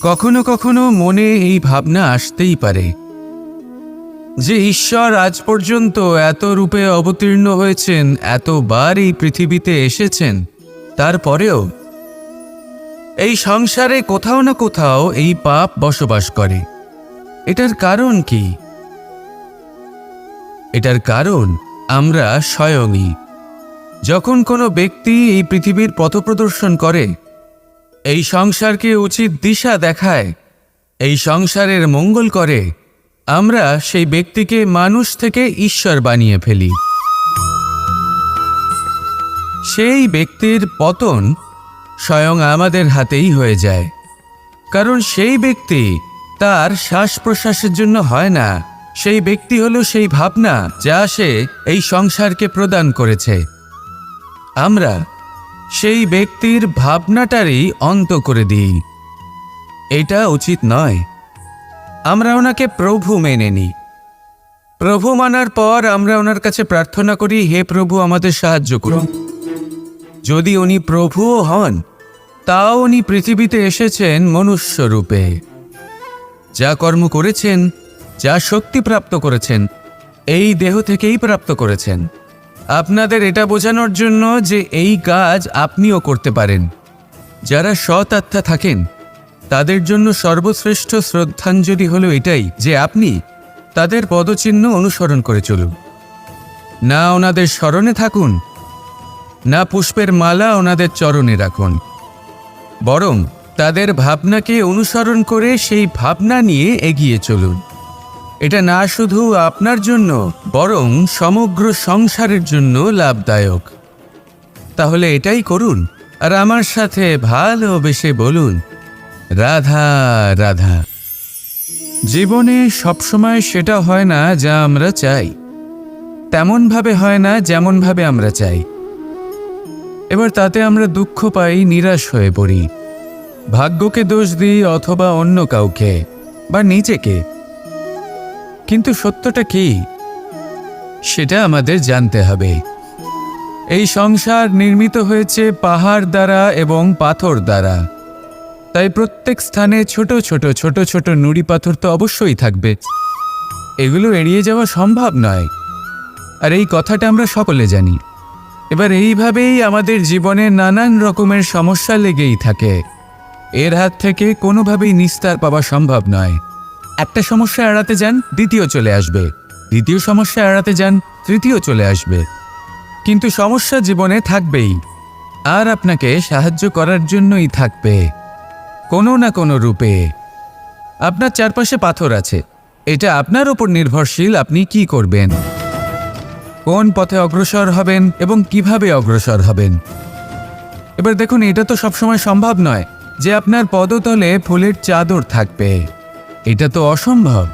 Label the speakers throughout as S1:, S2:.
S1: কখনো কখনো মনে এই ভাবনা আসতেই পারে যে ঈশ্বর আজ পর্যন্ত এত রূপে অবতীর্ণ হয়েছেন, এতবার এই পৃথিবীতে এসেছেন, তারপরেও এই সংসারে কোথাও না কোথাও এই পাপ বসবাস করে। এটার কারণ কি? এটার কারণ আমরা স্বয়ংই। যখন কোনো ব্যক্তি এই পৃথিবীর পথপ্রদর্শন করে, এই সংসারকে উচিত দিশা দেখায়, এই সংসারের মঙ্গল করে, আমরা সেই ব্যক্তিকে মানুষ থেকে ঈশ্বর বানিয়ে ফেলি। সেই ব্যক্তির পতন স্বয়ং আমাদের হাতেই হয়ে যায়, কারণ সেই ব্যক্তি তার শ্বাস প্রশ্বাসের জন্য হয় না। সেই ব্যক্তি হলো সেই ভাবনা যা সে এই সংসারকে প্রদান করেছে। আমরা সেই ব্যক্তির ভাবনাটারই অন্ত করে দিই। এটা উচিত নয়। আমরা ওনাকে প্রভু মেনে নিই। প্রভু মানার পর আমরা ওনার কাছে প্রার্থনা করি, হে প্রভু আমাদের সাহায্য করুন। যদি উনি প্রভুও হন, তাও উনি পৃথিবীতে এসেছেন মনুষ্য রূপে। যা কর্ম করেছেন, যা শক্তি প্রাপ্ত করেছেন, এই দেহ থেকেই প্রাপ্ত করেছেন। আপনাদের এটা বোঝানোর জন্য যে এই কাজ আপনিও করতে পারেন। যারা সৎ আত্মা থাকেন, তাদের জন্য সর্বশ্রেষ্ঠ শ্রদ্ধাঞ্জলি হলো এটাই যে আপনি তাদের পদচিহ্ন অনুসরণ করে চলুন। না ওনাদের স্মরণে থাকুন, না পুষ্পের মালা ওনাদের চরণে রাখুন, বরং তাদের ভাবনাকে অনুসরণ করে সেই ভাবনা নিয়ে এগিয়ে চলুন। এটা না শুধু আপনার জন্য, বরং সমগ্র সংসারের জন্য লাভদায়ক। তাহলে এটাই করুন, আর আমার সাথে ভালোবেসে বলুন, রাধা রাধা। জীবনে সবসময় সেটা হয় না যা আমরা চাই, তেমনভাবে হয় না যেমনভাবে আমরা চাই। এবার তাতে আমরা দুঃখ পাই, নিরাশ হয়ে পড়ি, ভাগ্যকে দোষ দিই অথবা অন্য কাউকে বা নিজেকে। কিন্তু সত্যটা কি, সেটা আমাদের জানতে হবে। এই সংসার নির্মিত হয়েছে পাহাড় দ্বারা এবং পাথর দ্বারা, তাই প্রত্যেক স্থানে ছোট ছোট ছোট ছোট নুড়ি পাথর তো অবশ্যই থাকবে। এগুলো এড়িয়ে যাওয়া সম্ভব নয়, আর এই কথাটা আমরা সকলে জানি। এবার এইভাবেই আমাদের জীবনে নানান রকমের সমস্যা লেগেই থাকে। এর হাত থেকে কোনোভাবেই নিস্তার পাওয়া সম্ভব নয়। একটা সমস্যা এড়াতে যান, দ্বিতীয় চলে আসবে, দ্বিতীয় সমস্যা এড়াতে যান, তৃতীয় চলে আসবে। কিন্তু সমস্যা জীবনে থাকবেই, আর আপনাকে সাহায্য করার জন্যই থাকবে কোনো না কোনো রূপে। আপনার চারপাশে পাথর আছে, এটা আপনার ওপর নির্ভরশীল আপনি কি করবেন, কোন পথে অগ্রসর হবেন এবং কিভাবে অগ্রসর হবেন। এবার দেখুন, এটা তো সবসময় সম্ভব নয় যে আপনার পদতলে ফুলের চাদর থাকবে, এটা তো অসম্ভব।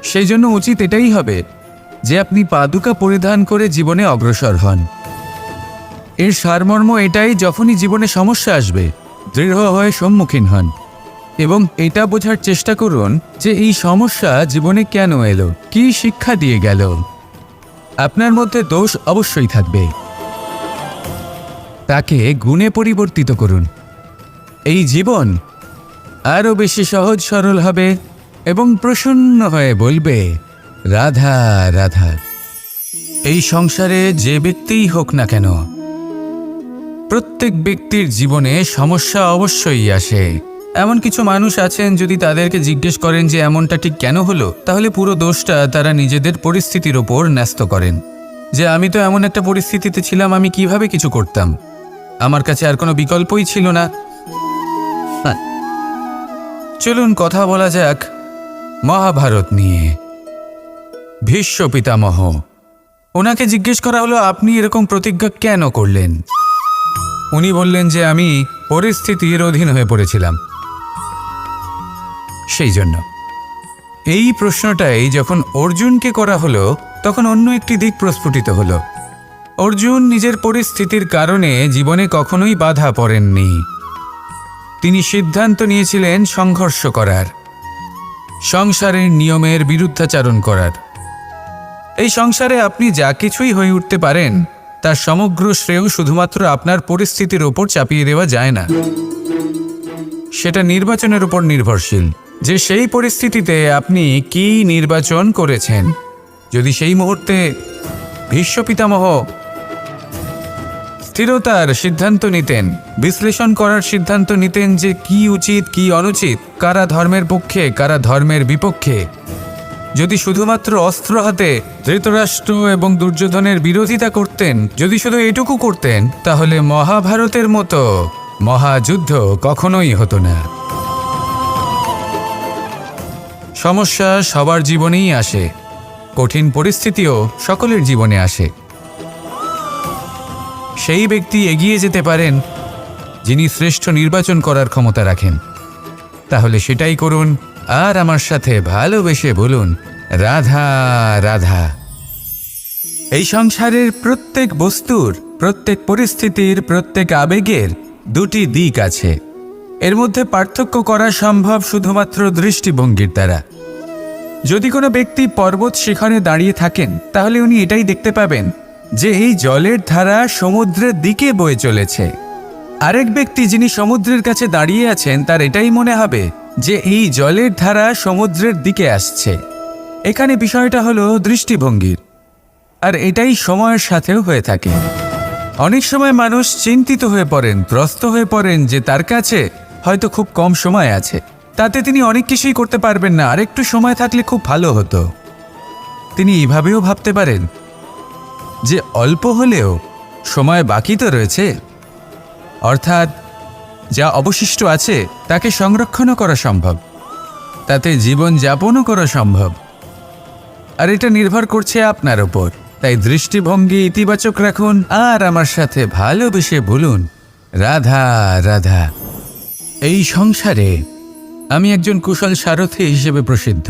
S1: সেই জন্য উচিত এটাই হবে যে আপনি পাদুকা পরিধান করে জীবনে অগ্রসর হন। এর সারমর্ম এটাই, যখনই জীবনে সমস্যা আসবে দৃঢ় হয়ে সম্মুখীন হন এবং এটা বোঝার চেষ্টা করুন যে এই সমস্যা জীবনে কেন এলো, কি শিক্ষা দিয়ে গেল। আপনার মধ্যে দোষ অবশ্যই থাকবে, তাকে গুণে পরিবর্তিত করুন। এই জীবন আরও বেশি সহজ সরল হবে এবং প্রসন্ন হয়ে বলবে, রাধা রাধা। এই সংসারে যে ব্যক্তিই হোক না কেন, প্রত্যেক ব্যক্তির জীবনে সমস্যা অবশ্যই আসে। এমন কিছু মানুষ আছেন, যদি তাদেরকে জিজ্ঞেস করেন যে এমনটা ঠিক কেন হলো, তাহলে পুরো দোষটা তারা নিজেদের পরিস্থিতির ওপর ন্যস্ত করেন। যে আমি তো এমন একটা পরিস্থিতিতে ছিলাম, আমি কিভাবে কিছু করতাম, আমার কাছে আর কোনো বিকল্পই ছিল না। চলুন কথা বলা যাক মহাভারত নিয়ে। ভীষ্ম পিতামহ, ওনাকে জিজ্ঞেস করা হলো, আপনি এরকম প্রতিজ্ঞা কেন করলেন? উনি বললেন যে আমি পরিস্থিতির অধীন হয়ে পড়েছিলাম, সেই জন্য। এই প্রশ্নটাই যখন অর্জুনকে করা হলো, তখন অন্য একটি দিক প্রস্ফুটিত হলো। অর্জুন নিজের পরিস্থিতির কারণে জীবনে কখনোই বাধা পড়েননি। তিনি সিদ্ধান্ত নিয়েছিলেন সংঘর্ষ করার, সংসারের নিয়মের বিরুদ্ধাচারণ করার। এই সংসারে আপনি যা কিছুই হয়ে উঠতে পারেন তার সমগ্র শ্রেয় শুধুমাত্র আপনার পরিস্থিতির ওপর চাপিয়ে দেওয়া যায় না। সেটা নির্বাচনের উপর নির্ভরশীল যে সেই পরিস্থিতিতে আপনি কি নির্বাচন করেছেন। যদি সেই মুহূর্তে ভীষ্ম পিতামহ স্থিরতার সিদ্ধান্ত নিতেন, বিশ্লেষণ করার সিদ্ধান্ত নিতেন যে কি উচিত কি অনুচিত, কারা ধর্মের পক্ষে কারা ধর্মের বিপক্ষে, যদি শুধুমাত্র অস্ত্র হাতে ধৃতরাষ্ট্র এবং দুর্যোধনের বিরোধিতা করতেন, যদি শুধু এটুকু করতেন, তাহলে মহাভারতের মতো মহাযুদ্ধ কখনোই হতো না। সমস্যা সবার জীবনেই আসে, কঠিন পরিস্থিতিও সকলের জীবনে আসে। সেই ব্যক্তি এগিয়ে যেতে পারেন যিনি শ্রেষ্ঠ নির্বাচন করার ক্ষমতা রাখেন। তাহলে সেটাই করুন আর আমার সাথে ভালোবেসে বলুন, রাধা রাধা। এই সংসারের প্রত্যেক বস্তুর, প্রত্যেক পরিস্থিতির, প্রত্যেক আবেগের দুটি দিক আছে। এর মধ্যে পার্থক্য করা সম্ভব শুধুমাত্র দৃষ্টিভঙ্গির দ্বারা। যদি কোনো ব্যক্তি পর্বত শিখরে দাঁড়িয়ে থাকেন, তাহলে উনি এটাই দেখতে পাবেন যে এই জলের ধারা সমুদ্রের দিকে বয়ে চলেছে। আরেক ব্যক্তি যিনি সমুদ্রের কাছে দাঁড়িয়ে আছেন, তার এটাই মনে হবে যে এই জলের ধারা সমুদ্রের দিকে আসছে। এখানে বিষয়টা হলো দৃষ্টিভঙ্গির, আর এটাই সময়ের সাথেও হয়ে থাকে। অনেক সময় মানুষ চিন্তিত হয়ে পড়েন, ত্রস্ত হয়ে পড়েন যে তার কাছে হয়তো খুব কম সময় আছে, তাতে তিনি অনেক কিছুই করতে পারবেন না, আর একটু সময় থাকলে খুব ভালো হতো। তিনি এভাবেও ভাবতে পারেন যে অল্প হলেও সময় বাকি তো রয়েছে, অর্থাৎ যা অবশিষ্ট আছে তাকে সংরক্ষণও করা সম্ভব, তাতে জীবন যাপনও করা সম্ভব। আর এটা নির্ভর করছে আপনার ওপর। তাই দৃষ্টিভঙ্গি ইতিবাচক রাখুন আর আমার সাথে ভালোবেসে বলুন, রাধা রাধা। এই সংসারে আমি একজন কুশল সারথি হিসেবে প্রসিদ্ধ,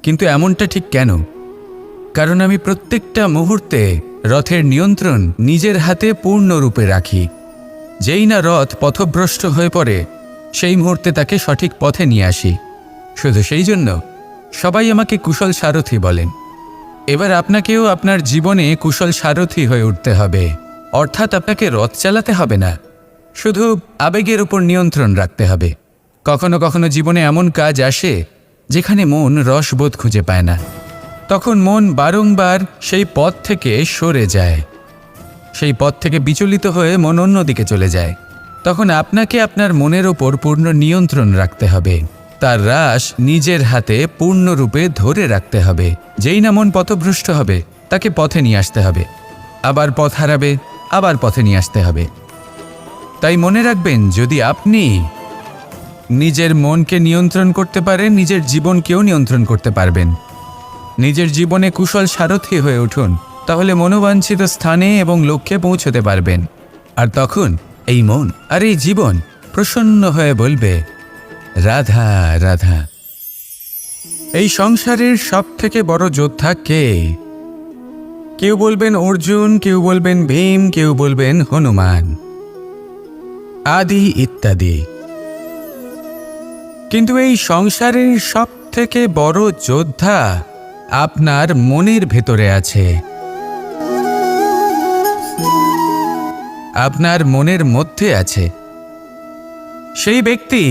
S1: কিন্তু এমনটা ঠিক কেন? কারণ আমি প্রত্যেকটা মুহূর্তে রথের নিয়ন্ত্রণ নিজের হাতে পূর্ণরূপে রাখি। যেই না রথ পথভ্রষ্ট হয়ে পড়ে, সেই মুহূর্তে তাকে সঠিক পথে নিয়ে আসি। শুধু সেই জন্য সবাই আমাকে কুশল সারথি বলেন। এবার আপনাকেও আপনার জীবনে কুশল সারথি হয়ে উঠতে হবে, অর্থাৎ আপনাকে রথ চালাতে হবে না, শুধু আবেগের উপর নিয়ন্ত্রণ রাখতে হবে। কখনো কখনো জীবনে এমন কাজ আসে যেখানে মন রসবোধ খুঁজে পায় না, তখন মন বারংবার সেই পথ থেকে সরে যায়, সেই পথ থেকে বিচলিত হয়ে মন অন্যদিকে চলে যায়। তখন আপনাকে আপনার মনের ওপর পূর্ণ নিয়ন্ত্রণ রাখতে হবে, তার রাশ নিজের হাতে পূর্ণরূপে ধরে রাখতে হবে। যেই না মন পথভ্রষ্ট হবে, তাকে পথে নিয়ে আসতে হবে, আবার পথ হারাবে, আবার পথে নিয়ে আসতে হবে। তাই মনে রাখবেন, যদি আপনি নিজের মনকে নিয়ন্ত্রণ করতে পারেন, নিজের জীবনকেও নিয়ন্ত্রণ করতে পারবেন। নিজের জীবনে কুশল সারথি হয়ে উঠুন, তাহলে মনোবাঞ্ছিত স্থানে এবং লক্ষ্যে পৌঁছতে পারবেন। আর তখন এই মন আর এই জীবন প্রসন্ন হয়ে বলবে, রাধা রাধা। এই সংসারের সব থেকে বড় যোদ্ধা কে? কেউ বলবেন অর্জুন, কেউ বলবেন ভীম, কেউ বলবেন হনুমান আদি ইত্যাদি। কিন্তু এই সংসারের সব থেকে বড় যোদ্ধা আপনার মনের ভেতরে আছে, আপনার মনের মধ্যে আছে। সেই ব্যক্তি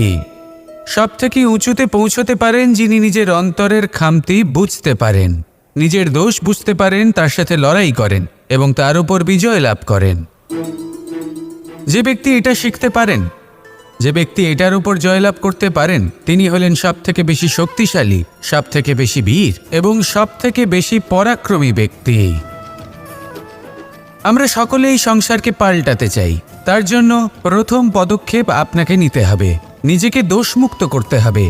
S1: সব থেকে উঁচুতে পৌঁছতে পারেন যিনি নিজের অন্তরের খামতি বুঝতে পারেন, নিজের দোষ বুঝতে পারেন, তার সাথে লড়াই করেন এবং তার উপর বিজয় লাভ করেন। যে ব্যক্তি এটা শিখতে পারেন, যে ব্যক্তি এটার উপর জয়লাভ করতে পারেন, তিনি হলেন সব থেকে বেশি শক্তিশালী, সব থেকে বেশি বীর এবং সব থেকে বেশি পরাক্রমী ব্যক্তি। আমরা সকলে এই সংসারকে পাল্টাতে চাই। তার জন্য প্রথম পদক্ষেপ আপনাকে নিতে হবে, নিজেকে দোষমুক্ত করতে হবে।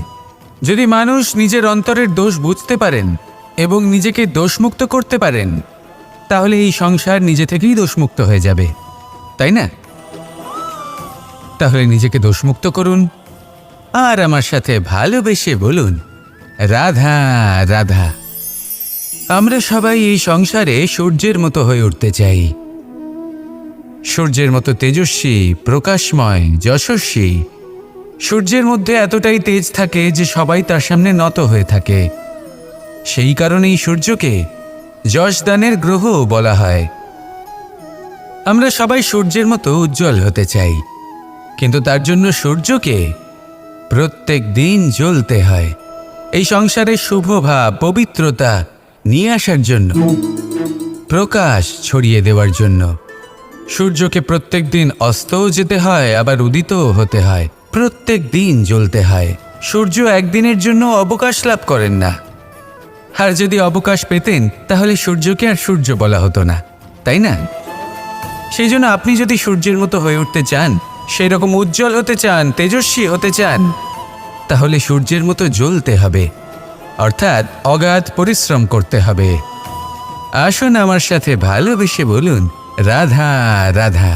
S1: যদি মানুষ নিজের অন্তরের দোষ বুঝতে পারেন এবং নিজেকে দোষমুক্ত করতে পারেন, তাহলে এই সংসার নিজে থেকেই দোষমুক্ত হয়ে যাবে, তাই না? তাহলে নিজেকে দোষমুক্ত করুন আর আমার সাথে ভালোবেসে বলুন, রাধা রাধা। আমরা সবাই এই সংসারে সূর্যের মতো হয়ে উঠতে চাই, সূর্যের মতো তেজস্বী, প্রকাশময়, যশস্বী। সূর্যের মধ্যে এতটাই তেজ থাকে যে সবাই তার সামনে নত হয়ে থাকে। সেই কারণেই সূর্যকে যশদানের গ্রহও বলা হয়। আমরা সবাই সূর্যের মতো উজ্জ্বল হতে চাই, কিন্তু তার জন্য সূর্যকে প্রত্যেক দিন জ্বলতে হয় এই সংসারে শুভ ভাব, পবিত্রতা নিয়ে আসার জন্য, প্রকাশ ছড়িয়ে দেওয়ার জন্য। সূর্যকে প্রত্যেক দিন অস্তও যেতে হয়, আবার উদিতও হতে হয়, প্রত্যেক দিন জ্বলতে হয়। সূর্য একদিনের জন্য অবকাশ লাভ করেন না। আর যদি অবকাশ পেতেন তাহলে সূর্যকে আর সূর্য বলা হতো না, তাই না? সেই জন্য আপনি যদি সূর্যের মতো হয়ে উঠতে চান, সেই রকম উজ্জ্বল হতে চান, তেজস্বী হতে চান, তাহলে সূর্যের মতো জ্বলতে হবে, অর্থাৎ অগাধ পরিশ্রম করতে হবে। আসুন আমার সাথে ভালোবেসে বলুন, রাধা রাধা।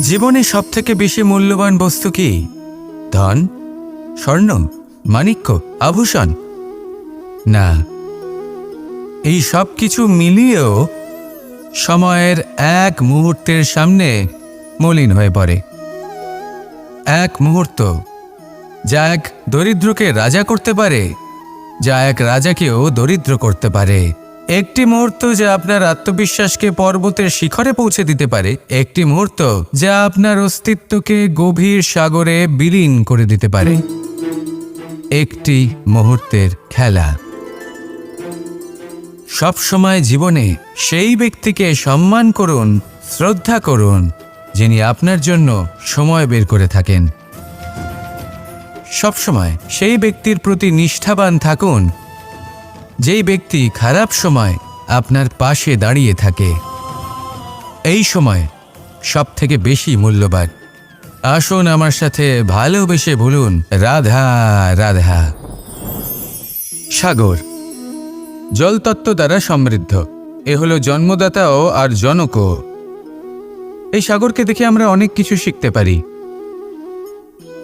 S1: জীবনে সবথেকে বেশি মূল্যবান বস্তু কি? ধন, স্বর্ণ, মাণিক্য, আভূষণ? না, এই সব কিছু মিলিয়েও সময়ের এক মুহূর্তের সামনে মলিন হয়ে পড়ে। এক মুহূর্ত যা এক দরিদ্রকে রাজা করতে পারে, যা এক রাজাকেও দরিদ্র করতে পারে। একটি মুহূর্ত যা আপনার আত্মবিশ্বাসকে পর্বতের শিখরে পৌঁছে দিতে পারে, একটি মুহূর্ত যা আপনার অস্তিত্বকে গভীর সাগরে বিলীন করে দিতে পারে। একটি মুহূর্তের খেলা। সব সময় জীবনে সেই ব্যক্তিকে সম্মান করুন, শ্রদ্ধা করুন, যিনি আপনার জন্য সময় বের করে থাকেন। সবসময় সেই ব্যক্তির প্রতি নিষ্ঠাবান থাকুন, যেই ব্যক্তি খারাপ সময় আপনার পাশে দাঁড়িয়ে থাকে। এই সময় সব থেকে বেশি মূল্যবান। আসুন আমার সাথে ভালোবেসে বলুন, রাধা রাধা। সাগর জলতত্ত্ব দ্বারা সমৃদ্ধ। এ হলো জন্মদাতাও আর জনকও। এই সাগরকে দেখে আমরা অনেক কিছু শিখতে পারি।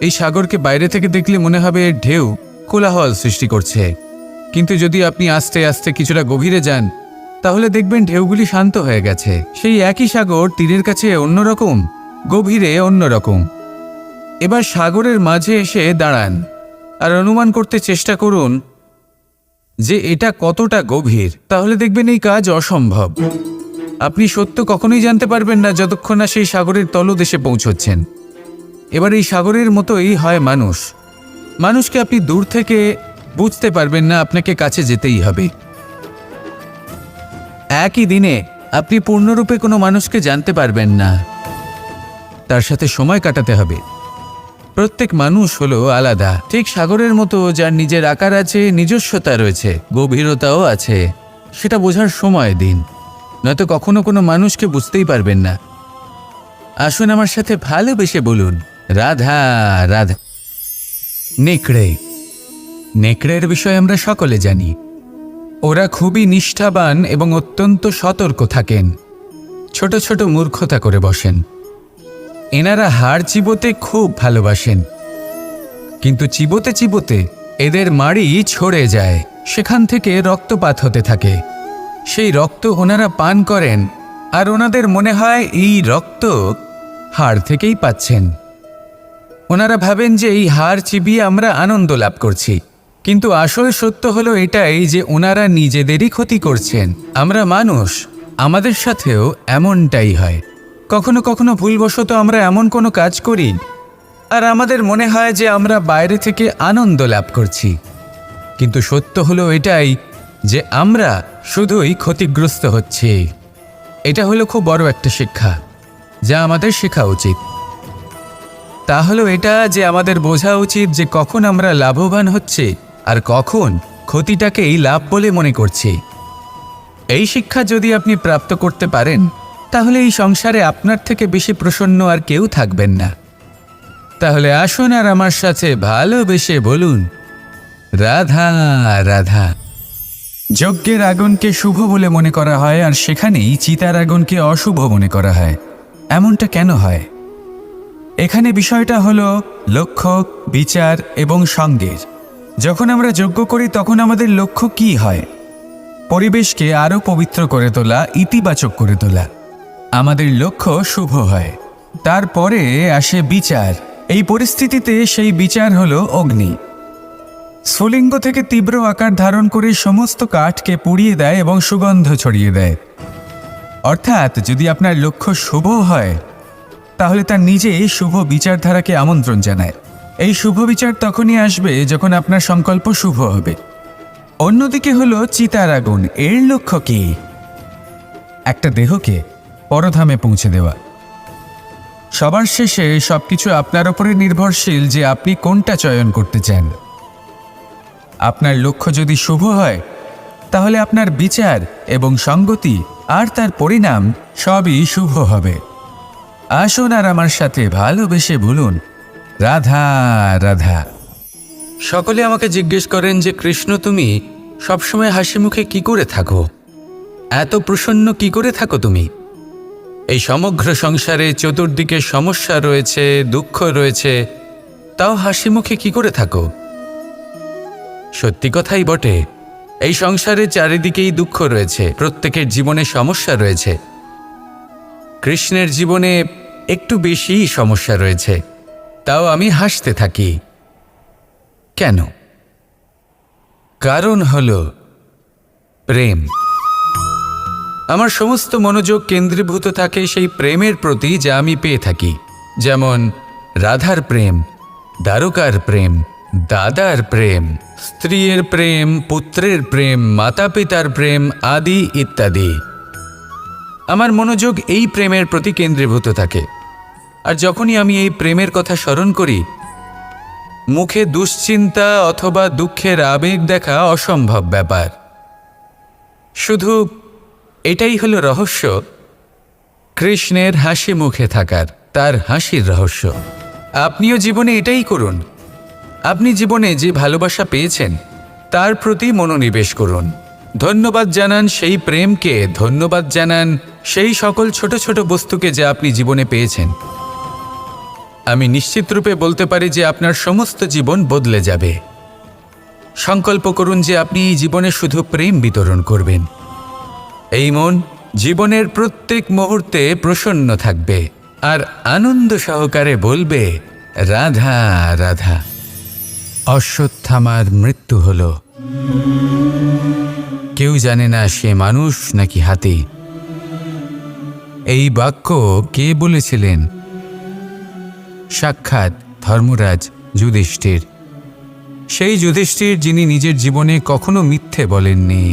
S1: এই সাগরকে বাইরে থেকে দেখলে মনে হবে এর ঢেউ কোলাহল সৃষ্টি করছে, কিন্তু যদি আপনি আস্তে আস্তে কিছুটা গভীরে যান তাহলে দেখবেন ঢেউগুলি শান্ত হয়ে গেছে। সেই একই সাগর তীরের কাছে অন্যরকম, গভীরে অন্যরকম। এবার সাগরের মাঝে এসে দাঁড়ান আর অনুমান করতে চেষ্টা করুন যে এটা কতটা গভীর। তাহলে দেখবেন এই কাজ অসম্ভব। আপনি সত্য কখনোই জানতে পারবেন না যতক্ষণ না সেই সাগরের তলদেশে পৌঁছচ্ছেন। এবার এই সাগরের মতোই হয় মানুষ। মানুষকে আপনি দূর থেকে বুঝতে পারবেন না, আপনাকে কাছে যেতেই হবে। একই দিনে আপনি পূর্ণরূপে কোনো মানুষকে জানতে পারবেন না, তার সাথে সময় কাটাতে হবে। প্রত্যেক মানুষ হলো আলাদা, ঠিক সাগরের মতো, যার নিজের আকার আছে, নিজস্বতা রয়েছে, গভীরতাও আছে। সেটা বোঝার সময় দিন, নয়তো কখনো কোনো মানুষকে বুঝতেই পারবেন না। আসুন আমার সাথে ভালোবেসে বলুন, রাধা রাধা। নেকড়ে। নেকড়ের বিষয়ে আমরা সকলে জানি। ওরা খুবই নিষ্ঠাবান এবং অত্যন্ত সতর্ক থাকেন। ছোট ছোট মূর্খতা করে বসেন। এনারা হাড় চিবোতে খুব ভালোবাসেন, কিন্তু চিবোতে চিবোতে এদের মাড়ি ছড়ে যায়, সেখান থেকে রক্তপাত হতে থাকে। সেই রক্ত ওনারা পান করেন আর ওনাদের মনে হয় এই রক্ত হাড় থেকেই পাচ্ছেন। ওনারা ভাবেন যে এই হাড় চিবিয়ে আমরা আনন্দ লাভ করছি, কিন্তু আসল সত্য হলো এটাই যে ওনারা নিজেদেরই ক্ষতি করছেন। আমরা মানুষ, আমাদের সাথেও এমনটাই হয়। কখনো কখনো ভুলবশত আমরা এমন কোনো কাজ করি আর আমাদের মনে হয় যে আমরা বাইরে থেকে আনন্দ লাভ করছি, কিন্তু সত্য হলো এটাই যে আমরা শুধুই ক্ষতিগ্রস্ত হচ্ছি। এটা হলো খুব বড় একটা শিক্ষা যা আমাদের শেখা উচিত। তা হলো এটা যে আমাদের বোঝা উচিত যে কখন আমরা লাভবান হচ্ছি আর কখন ক্ষতিটাকেই লাভ বলে মনে করছি। এই শিক্ষা যদি আপনি প্রাপ্ত করতে পারেন তাহলে এই সংসারে আপনার থেকে বেশি প্রসন্ন আর কেউ থাকবেন না। তাহলে আসুন আর আমার সাথে ভালোবেসে বলুন, রাধা রাধা। যজ্ঞের আগুনকে শুভ বলে মনে করা হয় আর সেখানেই চিতার আগুনকে অশুভ মনে করা হয়। এমনটা কেন হয়? এখানে বিষয়টা হলো লক্ষ্য, বিচার এবং সঙ্গের। যখন আমরা যজ্ঞ করি তখন আমাদের লক্ষ্য কি হয়? পরিবেশকে আরও পবিত্র করে তোলা, ইতিবাচক করে তোলা। আমাদের লক্ষ্য শুভ হয়। তারপরে আসে বিচার। এই পরিস্থিতিতে সেই বিচার হলো অগ্নি।
S2: স্ফুলিঙ্গ থেকে তীব্র আকার ধারণ করে সমস্ত কাঠকে পুড়িয়ে দেয় এবং সুগন্ধ ছড়িয়ে দেয়। অর্থাৎ যদি আপনার লক্ষ্য শুভ হয় তাহলে তার নিজেই শুভ বিচারধারাকে আমন্ত্রণ জানায়। এই শুভ বিচার তখনই আসবে যখন আপনার সংকল্প শুভ হবে। অন্যদিকে হলো চিতার আগুন। এর লক্ষ্য কি? একটা দেহকে পরধামে পৌঁছে দেওয়া। সবার শেষে সবকিছু আপনার উপরে নির্ভরশীল যে আপনি কোনটা চয়ন করতে চান। আপনার লক্ষ্য যদি শুভ হয় তাহলে আপনার বিচার এবং সঙ্গতি আর তার পরিণাম সবই শুভ হবে। আসুন আর আমার সাথে ভালোবেসে বলুন, রাধা রাধা।
S1: সকলে আমাকে জিজ্ঞেস করেন যে কৃষ্ণ, তুমি সবসময় হাসি মুখে কি করে থাকো? এত প্রসন্ন কি করে থাকো তুমি? এই সমগ্র সংসারে চতুর্দিকে সমস্যা রয়েছে, দুঃখ রয়েছে, তাও হাসি মুখে কি করে থাকো? সত্যি কথাই বটে, এই সংসারে চারিদিকেই দুঃখ রয়েছে, প্রত্যেকের জীবনে সমস্যা রয়েছে। কৃষ্ণের জীবনে একটু বেশিই সমস্যা রয়েছে, তাও আমি হাসতে থাকি। কেন? কারণ হলো প্রেম। আমার সমস্ত মনোযোগ কেন্দ্রীভূত থাকে সেই প্রেমের প্রতি যা আমি পেয়ে থাকি। যেমন রাধার প্রেম, দ্বারকার প্রেম, দাদার প্রেম, স্ত্রীর প্রেম, পুত্রের প্রেম, মাতা পিতার প্রেম আদি ইত্যাদি। আমার মনোযোগ এই প্রেমের প্রতি কেন্দ্রীভূত থাকে। আর যখনই আমি এই প্রেমের কথা স্মরণ করি, মুখে দুশ্চিন্তা অথবা দুঃখের আবেগ দেখা অসম্ভব ব্যাপার। শুধু এটাই হলো রহস্য কৃষ্ণের হাসি মুখে থাকার, তার হাসির রহস্য। আপনিও জীবনে এটাই করুন। আপনি জীবনে যে ভালোবাসা পেয়েছেন তার প্রতি মনোনিবেশ করুন। ধন্যবাদ জানান সেই প্রেমকে, ধন্যবাদ জানান সেই সকল ছোট ছোট বস্তুকে যা আপনি জীবনে পেয়েছেন। আমি নিশ্চিত রূপে বলতে পারি যে আপনার সমস্ত জীবন বদলে যাবে। সংকল্প করুন যে আপনি এই জীবনে শুধু প্রেম বিতরণ করবেন। এই মন জীবনের প্রত্যেক মুহূর্তে প্রসন্ন থাকবে আর আনন্দ সহকারে বলবে, রাধা রাধা। অশ্বত্থামার মৃত্যু হল। কেউ জানে না সে মানুষ নাকি হাতি। এই বাক্য কে বলেছিলেন? সাক্ষাৎ ধর্মরাজ যুধিষ্ঠির। সেই যুধিষ্ঠির যিনি নিজের জীবনে কখনো মিথ্যে বলেননি,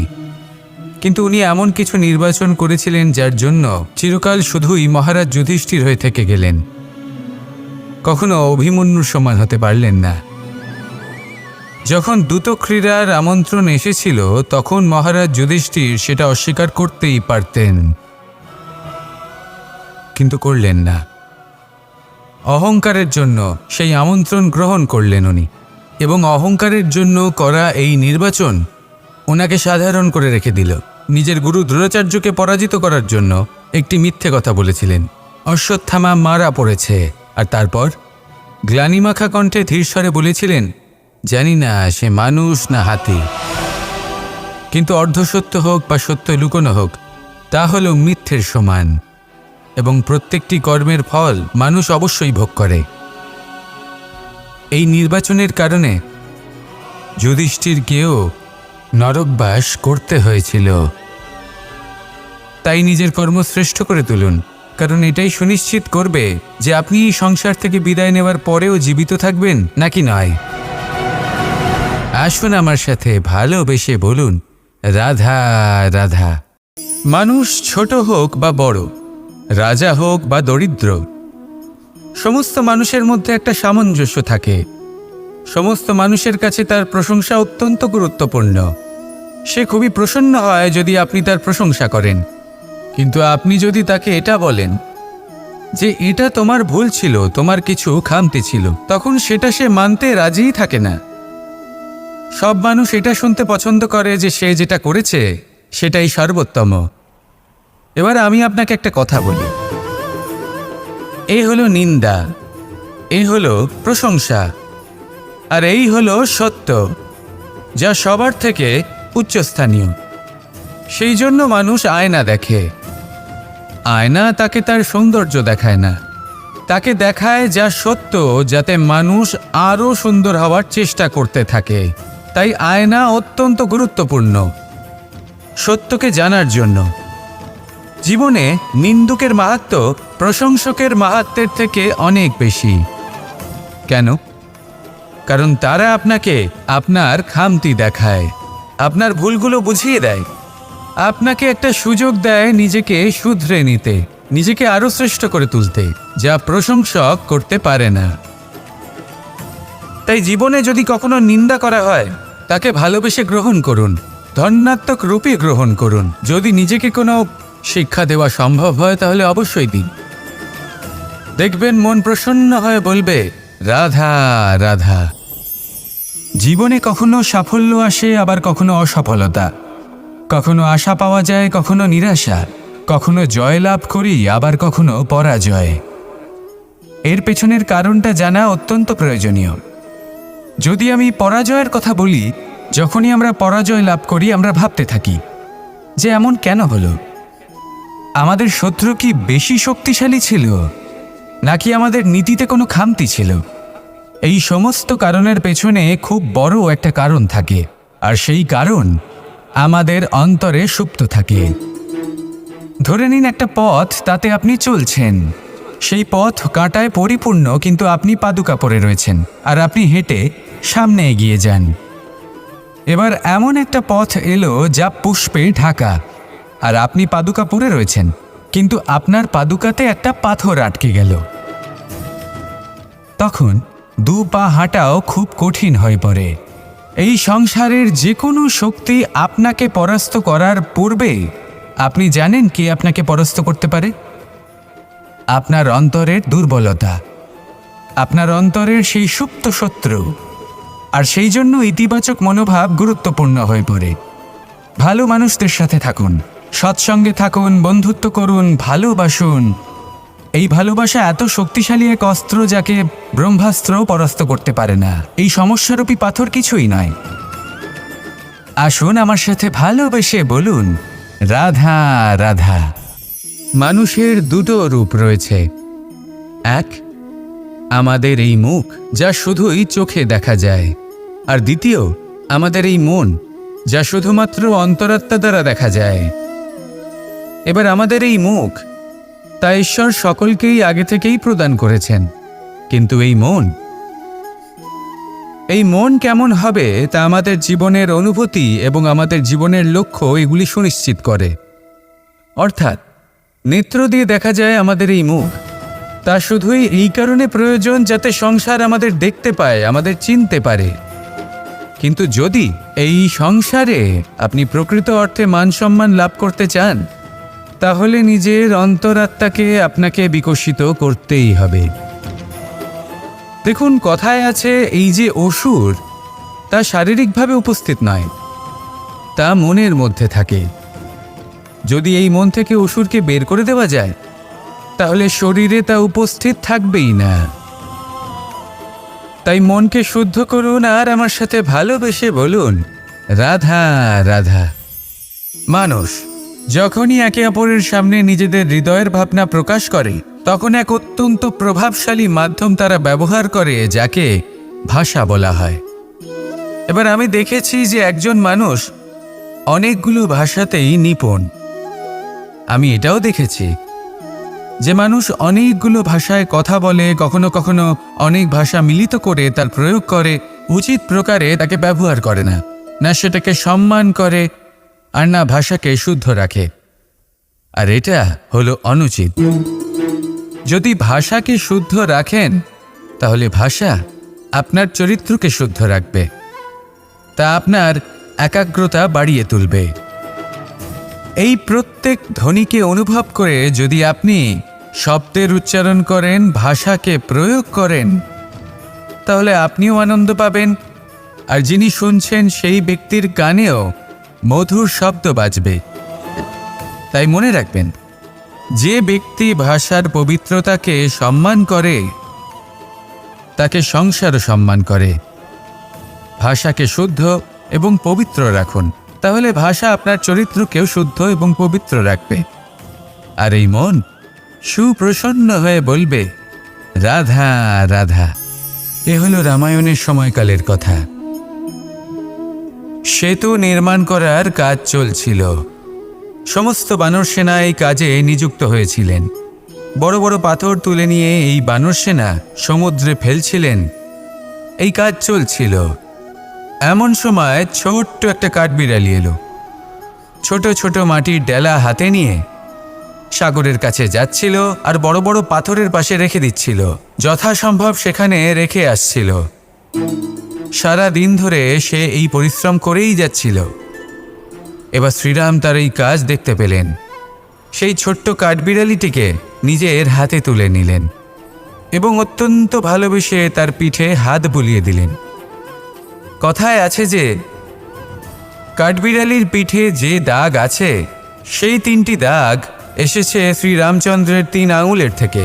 S1: কিন্তু উনি এমন কিছু নির্বাচন করেছিলেন যার জন্য চিরকাল শুধুই মহারাজ যুধিষ্ঠির হয়ে থেকে গেলেন। কখনো অভিমন্যুর সমান হতে পারলেন না। যখন দ্যুতক্রীড়ার আমন্ত্রণ এসেছিল তখন মহারাজ যুধিষ্ঠির সেটা অস্বীকার করতেই পারতেন, কিন্তু করলেন না। অহংকারের জন্য সেই আমন্ত্রণ গ্রহণ করলেন উনি, এবং অহংকারের জন্য করা এই নির্বাচন ওনাকে সাধারণ করে রেখে দিল। নিজের গুরু দ্রোণাচার্যকে পরাজিত করার জন্য একটি মিথ্যে কথা বলেছিলেন। অশ্বত্থামা মারা পড়েছে, আর তারপর গ্লানিমাখা কণ্ঠে ধীরস্বরে বলেছিলেন, জানি না সে মানুষ না হাতি, কিন্তু অর্ধসত্য হোক বা সত্য লুকোনো হোক, তা হল মিথ্যের সমান, এবং প্রত্যেকটি কর্মের ফল মানুষ অবশ্যই ভোগ করে। এই নির্বাচনের কারণে যুধিষ্ঠিরকেও নরকবাস করতে হয়েছিল। তাই নিজের কর্ম শ্রেষ্ঠ করে তুলুন, কারণ এটাই সুনিশ্চিত করবে যে আপনি এই সংসার থেকে বিদায় নেওয়ার পরেও জীবিত থাকবেন নাকি নয়। আসুন আমার সাথে ভালোবেসে বলুন, রাধা রাধা। মানুষ ছোট হোক বা বড়, রাজা হোক বা দরিদ্র, সমস্ত মানুষের মধ্যে একটা সামঞ্জস্য থাকে। সমস্ত মানুষের কাছে তার প্রশংসা অত্যন্ত গুরুত্বপূর্ণ। সে খুবই প্রসন্ন হয় যদি আপনি তার প্রশংসা করেন, কিন্তু আপনি যদি তাকে এটা বলেন যে এটা তোমার ভুল ছিল, তোমার কিছু খামতি ছিল, তখন সেটা সে মানতে রাজিই থাকে না। সব মানুষ এটা শুনতে পছন্দ করে যে সে যেটা করেছে সেটাই সর্বোত্তম। এবার আমি আপনাকে একটা কথা বলি, এই হলো নিন্দা, এই হলো প্রশংসা, আর এই হলো সত্য, যা সবার থেকে উচ্চস্থানীয়। সেই জন্য মানুষ আয়না দেখে। আয়না তাকে তার সৌন্দর্য দেখায় না, তাকে দেখায় যা সত্য, যাতে মানুষ আরও সুন্দর হওয়ার চেষ্টা করতে থাকে। তাই আয়না অত্যন্ত গুরুত্বপূর্ণ সত্যকে জানার জন্য। জীবনে নিন্দুকের মাহাত্ম্য প্রশংসকের মাহাত্ম্যের থেকে অনেক বেশি। কেন? কারণ তারা আপনাকে আপনার খামতি দেখায়, আপনার ভুলগুলো বুঝিয়ে দেয়, আপনাকে একটা সুযোগ দেয় নিজেকে শুধরে নিতে, নিজেকে আরো শ্রেষ্ঠ করে তুলতে, যা প্রশংসক করতে পারে না। তাই জীবনে যদি কখনো নিন্দা করা হয়, তাকে ভালোবেসে গ্রহণ করুন, ধন্যাত্মক রূপে গ্রহণ করুন। যদি নিজেকে কোনো শিক্ষা দেওয়া সম্ভব হয় তাহলে অবশ্যই দিন। দেখবেন মন প্রসন্ন হয়ে বলবে, রাধা রাধা।
S2: জীবনে কখনো সাফল্য আসে, আবার কখনো অসফলতা, কখনো আশা পাওয়া যায়, কখনো নিরাশা, কখনো জয় লাভ করি, আবার কখনো পরাজয়। এর পেছনের কারণটা জানা অত্যন্ত প্রয়োজনীয়। যদি আমি পরাজয়ের কথা বলি, যখনই আমরা পরাজয় লাভ করি আমরা ভাবতে থাকি যে এমন কেন হলো? আমাদের শত্রু কি বেশি শক্তিশালী ছিল, নাকি আমাদের নীতিতে কোনো খামতি ছিল? এই সমস্ত কারণের পেছনে খুব বড় একটা কারণ থাকে, আর সেই কারণ আমাদের অন্তরে সুপ্ত থাকে। ধরে নিন একটা পথ, তাতে আপনি চলছেন, সেই পথ কাঁটায় পরিপূর্ণ, কিন্তু আপনি পাদুকা পরে রয়েছেন আর আপনি হেঁটে সামনে এগিয়ে যান। এবার এমন একটা পথ এলো যা পুষ্পে ঢাকা, আর আপনি পাদুকা পরে রয়েছেন, কিন্তু আপনার পাদুকাতে একটা পাথর আটকে গেল। তখন দু পা হাঁটাও খুব কঠিন হয়ে পড়ে। এই সংসারের যে কোনো শক্তি আপনাকে পরাস্ত করার পূর্বে আপনি জানেন কে আপনাকে পরাস্ত করতে পারে? আপনার অন্তরের দুর্বলতা, আপনার অন্তরের সেই সুপ্ত শত্রু। আর সেই জন্য ইতিবাচক মনোভাব গুরুত্বপূর্ণ হয়ে পড়ে। ভালো মানুষদের সাথে থাকুন, সৎসঙ্গে থাকুন, বন্ধুত্ব করুন, ভালোবাসুন। এই ভালোবাসা এত শক্তিশালী এক অস্ত্র যাকে ব্রহ্মাস্ত্র পরাস্ত করতে পারে না। এই সমস্যারূপী পাথর কিছুই নয়। আসুন আমার সাথে ভালোবেসে বলুন, রাধা রাধা।
S1: মানুষের দুটো রূপ রয়েছে। এক, আমাদের এই মুখ, যা শুধুই চোখে দেখা যায়, আর দ্বিতীয় আমাদের এই মন, যা শুধুমাত্র অন্তরাত্মা দ্বারা দেখা যায়। এবার আমাদের এই মুখ, তা ঈশ্বর সকলকেই আগে থেকেই প্রদান করেছেন, কিন্তু এই মন কেমন হবে তা আমাদের জীবনের অনুভূতি এবং আমাদের জীবনের লক্ষ্য এগুলি সুনিশ্চিত করে। অর্থাৎ নেত্র দিয়ে দেখা যায় আমাদের এই মুখ, তা শুধুই এই কারণে প্রয়োজন যাতে সংসার আমাদের দেখতে পায়, আমাদের চিনতে পারে। কিন্তু যদি এই সংসারে আপনি প্রকৃত অর্থে মান সম্মান লাভ করতে চান, তাহলে নিজের অন্তরাত্মাকে আপনাকে বিকশিত করতেই হবে। দেখুন, কথায় আছে এই যে অসুর, তা শারীরিকভাবে উপস্থিত নয়, তা মনের মধ্যে থাকে। যদি এই মন থেকে অসুরকে বের করে দেওয়া যায়, তাহলে শরীরে তা উপস্থিত থাকবেই না। তাই মনকে শুদ্ধ করুন আর আমার সাথে ভালোবেসে বলুন, রাধা রাধা। মানুষ যখনই একে অপরের সামনে নিজেদের হৃদয়ের ভাবনা প্রকাশ করে, তখন এক অত্যন্ত প্রভাবশালী মাধ্যম তারা ব্যবহার করে, যাকে ভাষা বলা হয়। এবার আমি দেখেছি যে একজন মানুষ অনেকগুলো ভাষাতেই নিপুণ। আমি এটাও দেখেছি যে মানুষ অনেকগুলো ভাষায় কথা বলে, কখনো কখনো অনেক ভাষা মিলিত করে তার প্রয়োগ করে, উচিত প্রকারে তাকে ব্যবহার করে না, না সেটাকে সম্মান করে, আর না ভাষাকে শুদ্ধ রাখে। আর এটা হলো অনুচিত। যদি ভাষাকে শুদ্ধ রাখেন, তাহলে ভাষা আপনার চরিত্রকে শুদ্ধ রাখবে, তা আপনার একাগ্রতা বাড়িয়ে তুলবে। এই প্রত্যেক ধ্বনিকে অনুভব করে যদি আপনি শব্দের উচ্চারণ করেন, ভাষাকে প্রয়োগ করেন, তাহলে আপনিও আনন্দ পাবেন, আর যিনি শুনছেন সেই ব্যক্তির কানেও মধুর শব্দ বাজবে। তাই মনে রাখবেন, যে ব্যক্তি ভাষার পবিত্রতাকে সম্মান করে, তাকে সংসারও সম্মান করে। ভাষাকে শুদ্ধ এবং পবিত্র রাখুন, তাহলে ভাষা আপনার চরিত্রকেও শুদ্ধ এবং পবিত্র রাখবে। আর এই মন সুপ্রসন্ন হয়ে বলবে, রাধা রাধা। এ হলো রামায়ণের সময়কালের কথা। সেতু নির্মাণ করার কাজ চলছিল। সমস্ত বানর সেনা এই কাজে নিযুক্ত হয়েছিলেন। বড় বড় পাথর তুলে নিয়ে এই বানর সেনা সমুদ্রে ফেলছিলেন। এই কাজ চলছিল। এমন সময় ছোট্ট একটা কাঠবিড়ালি এলো। ছোট ছোট মাটির ডেলা হাতে নিয়ে সাগরের কাছে যাচ্ছিল আর বড় বড় পাথরের পাশে রেখে দিচ্ছিল। যথাসম্ভব সেখানে রেখে আসছিল। সারা দিন ধরে সে এই পরিশ্রম করেই যাচ্ছিল। এবার শ্রীরাম তার এই কাজ দেখতে পেলেন। সেই ছোট্ট কাঠবিড়ালিটিকে নিজের হাতে তুলে নিলেন এবং অত্যন্ত ভালোবেসে তার পিঠে হাত বুলিয়ে দিলেন। কথায় আছে যে কাঠবিড়ালির পিঠে যে দাগ আছে সেই 3টি দাগ এসেছে শ্রীরামচন্দ্রের 3 আঙুলের থেকে।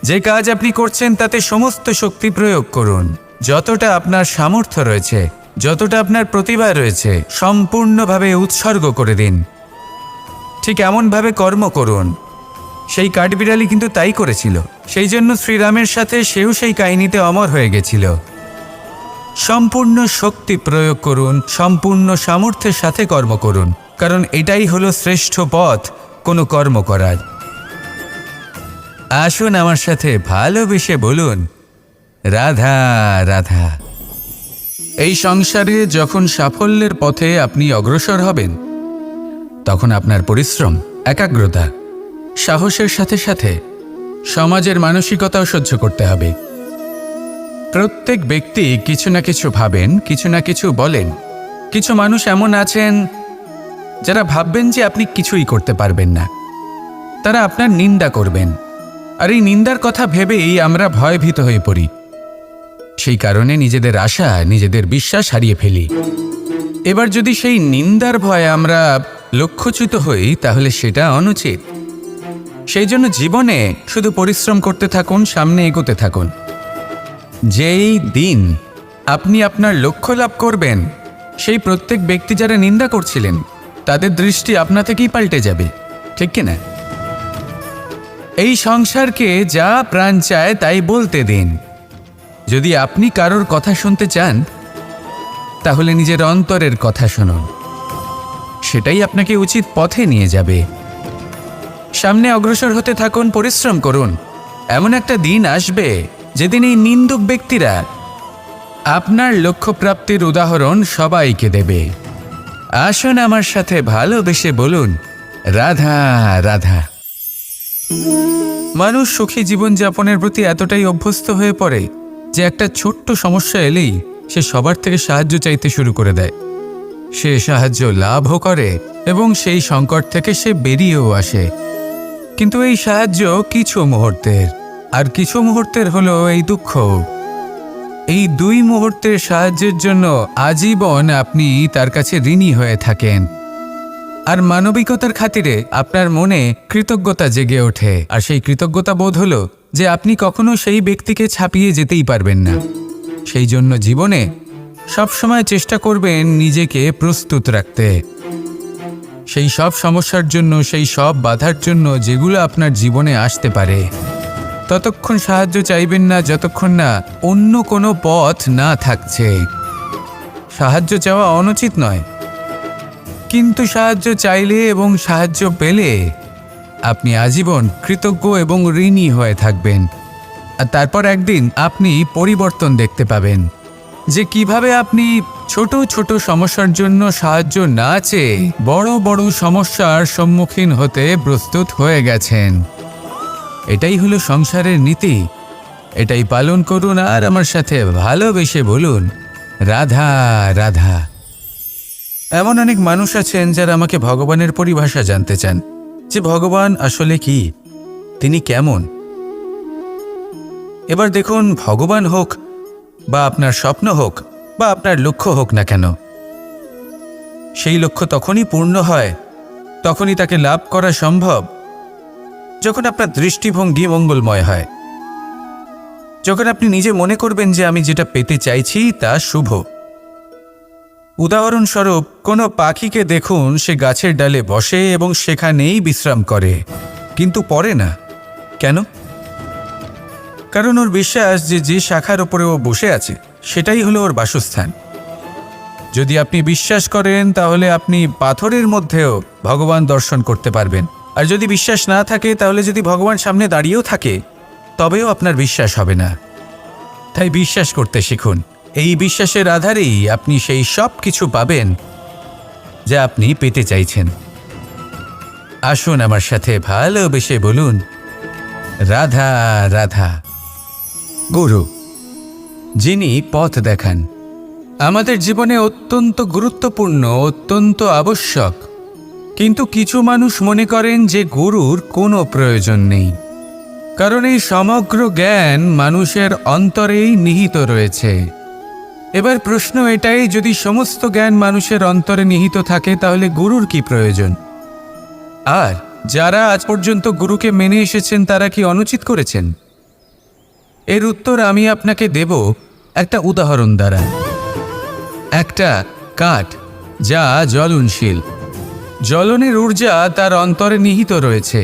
S1: যে কাজ আপনি করছেন তাতে সমস্ত শক্তি প্রয়োগ করুন। যতটা আপনার সামর্থ্য রয়েছে, যতটা আপনার প্রতিভা রয়েছে, সম্পূর্ণভাবে উৎসর্গ করে দিন। ঠিক এমনভাবে কর্ম করুন। সেই কাঠবিড়ালি কিন্তু তাই করেছিল। সেই জন্য শ্রীরামের সাথে সেও সেই কাহিনীতে অমর হয়ে গেছিল। সম্পূর্ণ শক্তি প্রয়োগ করুন, সম্পূর্ণ সামর্থ্যের সাথে কর্ম করুন, কারণ এটাই হলো শ্রেষ্ঠ পথ কোনো কর্ম করার। আসুন আমার সাথে ভালোবেসে বলুন, রাধা রাধা। এই সংসারে যখন সাফল্যের পথে আপনি অগ্রসর হবেন, তখন আপনার পরিশ্রম, একাগ্রতা, সাহসের সাথে সাথে সমাজের মানসিকতাও সহ্য করতে হবে। প্রত্যেক ব্যক্তি কিছু না কিছু ভাবেন, কিছু না কিছু বলেন। কিছু মানুষ এমন আছেন যারা ভাববেন যে আপনি কিছুই করতে পারবেন না। তারা আপনার নিন্দা করবেন, আর এই নিন্দার কথা ভেবেই আমরা ভয়ভীত হয়ে পড়ি। সেই কারণে নিজেদের আশা, নিজেদের বিশ্বাস হারিয়ে ফেলি। এবার যদি সেই নিন্দার ভয়ে আমরা লক্ষ্যচ্যুত হই, তাহলে সেটা অনুচিত। সেই জন্য জীবনে শুধু পরিশ্রম করতে থাকুন, সামনে এগোতে থাকুন। যেই দিন আপনি আপনার লক্ষ্য লাভ করবেন, সেই প্রত্যেক ব্যক্তি যারা নিন্দা করছিলেন তাদের দৃষ্টি আপনা থেকেই পাল্টে যাবে, ঠিক কিনা? এই সংসারকে যা প্রাণ চায় তাই বলতে দিন। যদি আপনি কারোর কথা শুনতে চান, তাহলে নিজের অন্তরের কথা শুনুন। সেটাই আপনাকে উচিত পথে নিয়ে যাবে। সামনে অগ্রসর হতে থাকুন, পরিশ্রম করুন। এমন একটা দিন আসবে যেদিন এই নিন্দুক ব্যক্তিরা আপনার লক্ষ্যপ্রাপ্তির উদাহরণ সবাইকে দেবে। আসুন আমার সাথে ভালোবেসে বলুন, রাধা রাধা। মানুষ সুখী জীবনযাপনের প্রতি এতটাই অভ্যস্ত হয়ে পড়ে যে একটা ছোট্ট সমস্যা এলেই সে সবার থেকে সাহায্য চাইতে শুরু করে দেয়। সে সাহায্য লাভও করে এবং সেই সংকট থেকে সে বেরিয়েও আসে। কিন্তু এই সাহায্য কিছু মুহূর্তের, আর কিছু মুহূর্তের হলো এই দুঃখ। এই 2 মুহূর্তের সাহায্যের জন্য আজীবন আপনি তার কাছে ঋণী হয়ে থাকেন। আর মানবিকতার খাতিরে আপনার মনে কৃতজ্ঞতা জেগে ওঠে। আর সেই কৃতজ্ঞতা বোধ হলো যে আপনি কখনো সেই ব্যক্তিকে ছাপিয়ে যেতেই পারবেন না। সেই জন্য জীবনে সবসময় চেষ্টা করবেন নিজেকে প্রস্তুত রাখতে। সেই সব সমস্যার জন্য, সেই সব বাধার জন্য যেগুলো আপনার জীবনে আসতে পারে। ততক্ষণ সাহায্য চাইবেন না যতক্ষণ না অন্য কোনো পথ না থাকছে। সাহায্য চাওয়া অনুচিত নয়, কিন্তু সাহায্য চাইলে এবং সাহায্য পেলে আপনি আজীবন কৃতজ্ঞ এবং ঋণী হয়ে থাকবেন। আর তারপর একদিন আপনি পরিবর্তন দেখতে পাবেন যে কিভাবে আপনি ছোট ছোট সমস্যার জন্য সাহায্য না চেয়ে বড় বড় সমস্যার সম্মুখীন হতে প্রস্তুত হয়ে গেছেন। এটাই হলো সংসারের নীতি। এটাই পালন করুন আর আমার সাথে ভালোবেসে বলুন, রাধা রাধা। এমন অনেক মানুষ আছেন যারা আমাকে ভগবানের পরিভাষা জানতে চান, যে ভগবান আসলে কি, তিনি কেমন। এবার দেখুন, ভগবান হোক বা আপনার স্বপ্ন হোক বা আপনার লক্ষ্য হোক না কেন, সেই লক্ষ্য তখনই পূর্ণ হয়, তখনই তাকে লাভ করা সম্ভব যখন আপনার দৃষ্টিভঙ্গি মঙ্গলময় হয়। যখন আপনি নিজে মনে করবেন যে আমি যেটা পেতে চাইছি তা শুভ। উদাহরণস্বরূপ, কোনো পাখিকে দেখুন, সে গাছের ডালে বসে এবং সেখানেই বিশ্রাম করে, কিন্তু পড়ে না। কেন? কারণ ওর বিশ্বাস যে যে শাখার ওপরে ও বসে আছে সেটাই হলো ওর বাসস্থান। যদি আপনি বিশ্বাস করেন তাহলে আপনি পাথরের মধ্যেও ভগবান দর্শন করতে পারবেন। আর যদি বিশ্বাস না থাকে তাহলে যদি ভগবান সামনে দাঁড়িয়েও থাকে তবেও আপনার বিশ্বাস হবে না। তাই বিশ্বাস করতে শিখুন। এই বিশ্বাসের আধারেই আপনি সেই সব কিছু পাবেন যা আপনি পেতে চাইছেন। আসুন আমার সাথে ভালোবেসে বলুন, রাধা রাধা। গুরু, যিনি পথ দেখান, আমাদের জীবনে অত্যন্ত গুরুত্বপূর্ণ, অত্যন্ত আবশ্যক। কিন্তু কিছু মানুষ মনে করেন যে গুরুর কোনো প্রয়োজন নেই, কারণ এই সমগ্র জ্ঞান মানুষের অন্তরেই নিহিত রয়েছে। এবার প্রশ্ন এটাই, যদি সমস্ত জ্ঞান মানুষের অন্তরে নিহিত থাকে তাহলে গুরুর কি প্রয়োজন? আর যারা আজ পর্যন্ত গুরুকে মেনে এসেছেন তারা কি অনুচিত করেছেন? এর উত্তর আমি আপনাকে দেব একটা উদাহরণ দ্বারা। একটা কাঠ যা জ্বলনশীল, জ্বলনের ঊর্জা তার অন্তরে নিহিত রয়েছে,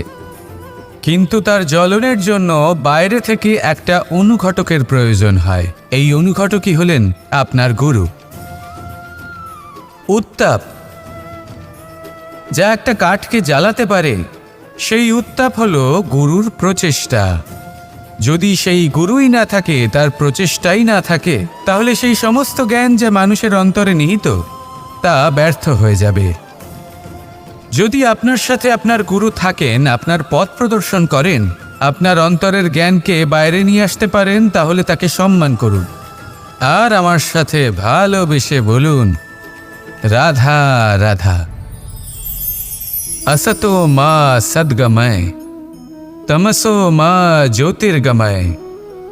S1: কিন্তু তার জ্বলনের জন্য বাইরে থেকে একটা অনুঘটকের প্রয়োজন হয়। এই অনুঘটকই হলেন আপনার গুরু। উত্তাপ যা একটা কাঠকে জ্বালাতে পারে, সেই উত্তাপ হলো গুরুর প্রচেষ্টা। যদি সেই গুরুই না থাকে, তার প্রচেষ্টাই না থাকে, তাহলে সেই সমস্ত জ্ঞান যা মানুষের অন্তরে নিহিত তা ব্যর্থ হয়ে যাবে। যদি আপনার সাথে আপনার গুরু থাকেন, আপনার পথ প্রদর্শন করেন, আপনার অন্তরের জ্ঞানকে বাইরে নিয়ে আসতে পারেন, তাহলে তাকে সম্মান করুন। আর আমার সাথে ভালোবেসে বলুন, রাধা রাধা। असतो मा सद्गमय, तमसो मा ज्योतिर्गमय,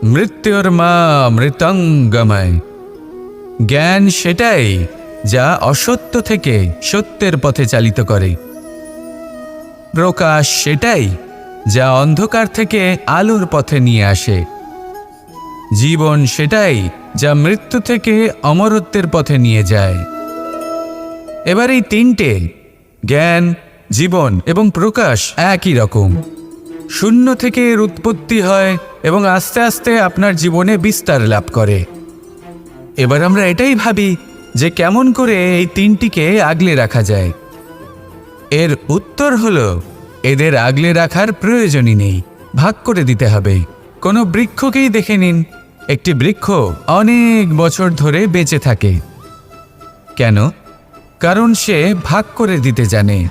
S1: মৃত্যুর্মা মৃতঙ্গময়। জ্ঞান সেটাই যা অসত্য থেকে সত্যের পথে চালিত করে। প্রকাশ সেটাই যা অন্ধকার থেকে আলোর পথে নিয়ে আসে। জীবন সেটাই যা মৃত্যু থেকে অমরত্বের পথে নিয়ে যায়। এবার এই তিনটে, জ্ঞান, জীবন এবং প্রকাশ, একই রকম। শূন্য থেকে এর উৎপত্তি হয় এবং আস্তে আস্তে আপনার জীবনে বিস্তার লাভ করে। এবার আমরা এটাই ভাবি যে কেমন করে এই তিনটিকে আগলে রাখা যায়। এর উত্তর হলো, এদের আগলে রাখার প্রয়োজনই নেই, ভাগ করে দিতে হবে। কোনো বৃক্ষকেই দেখে নিন, একটি বৃক্ষ অনেক বছর ধরে বেঁচে থাকে। কেন? কারণ সে ভাগ করে দিতে জানে।